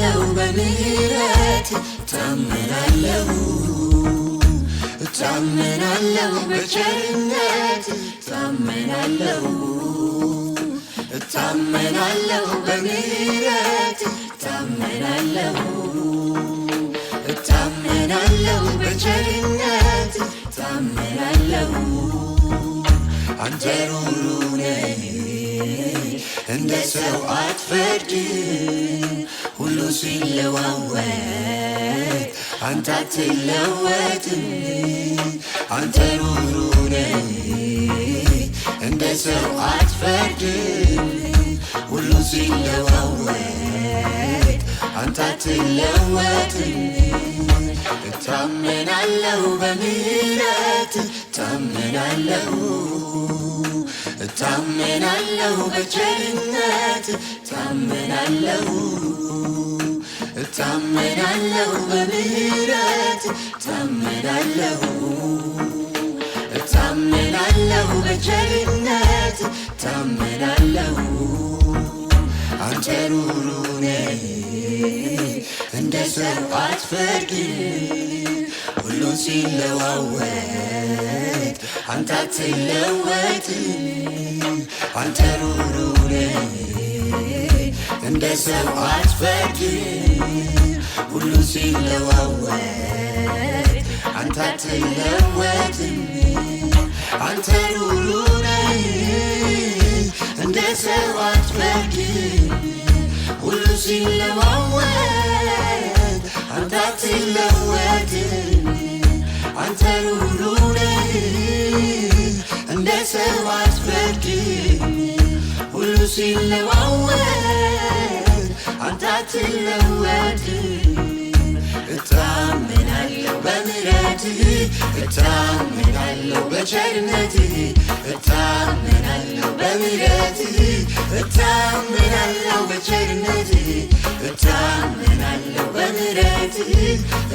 እታመናለሁ በምህረት እታመናለሁ እታመናለሁ በቸርነት እታመናለሁ እታመናለሁ በምህረት እታመናለሁ እታመናለሁ በቸርነት እታመናለሁ አንተ ሩሩ ነህ እንደ ሰው አትፈርድም ሁሉ ሲለዋወጥ አንተ አትለወጥም አንተ ሩሩ ነህ እንደ ሰው አትፈርድም ሁሉ ሲለዋወጥ አንተ አትለወጥም እታመናለሁ በምህረት እታመናለሁ እታመናለሁ በቸርነት እታመናለሁ እታመናለሁ በምህረት እታመናለሁ እታመናለሁ በቸርነት እታመናለሁ አንተ ሩሩ ነህ እንደ ሰው አትፈርድም ሁሉ ሲለዋወጥ አንተ አትለወጥም አንተ ሩሩ ነህ እንደ ሰው አትፈርድም ሁሉ ሲለዋወጥ አንተ አትለወጥም አንተ ሩሩ ነህ እንደ ሰው አትፈርድም ሁሉ ሲለዋወጥ አንተ አትለወጥም አንተ ሩሩ ነህ እንደ ሰው አትፈርድም ሁሉ ሲለዋወጥ አንተ አትለወጥም እታመናለሁ በምህረትህ እታመናለሁ በቸርነትህ እታመናለሁ በምህረትህ እታመናለሁ በቸርነትህ እታመናለሁ በምህረትህ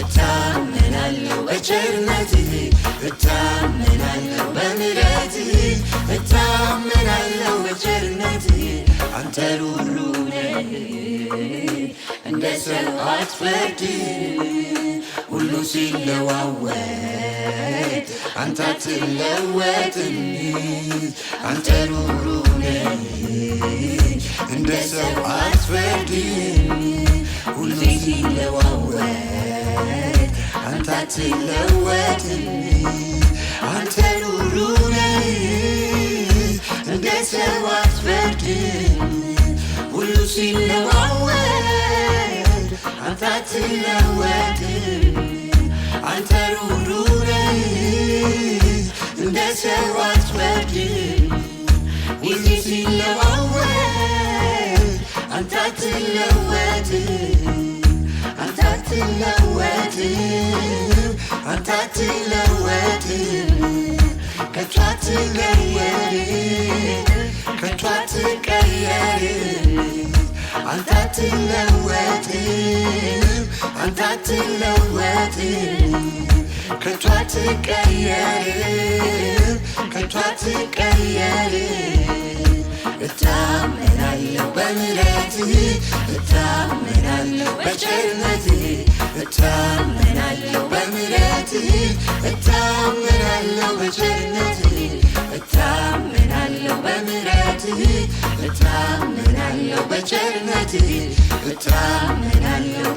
እታመናለሁ በቸርነትህ እታመናለሁ በምህረትህ እታመናለሁ በቸርነትህ አንተ ሩሩ ነህ እንደ ሰው አትፈርድም ሁሉ ሲለዋወጥ አንተ አትለወጥም አንተ ሩሩ ነህ እንደ ሰው አትፈርድም ሁሉ ሲለዋወጥ አንተ አትለወጥም አንተ ሩሩ ነህ እንደ ሰው አትፈርድም ሁሉ ሲለዋወጥ አንተ አትለወጥም አንተ ሩሩ ነህ እንደ ሰው አትፈርድም ሁሉ ሲለዋወጥ አንተ አትለወጥም አንተ አትለወጥም አንተ አትለወጥም ከቶ አትቀየርም ከቶ አትቀየርም አንተ አትለወጥም አንተ አትለወጥም ከቶ አትቀየርም ከቶ አትቀየርም እታመናለሁ በምህረትህ እታመናለሁ በቸርነትህ እታመናለሁ በምህረትህ እታመናለሁ በቸርነትህ እታመናለሁ በምህረትህ እታመናለሁ በቸርነትህ እታመናለሁ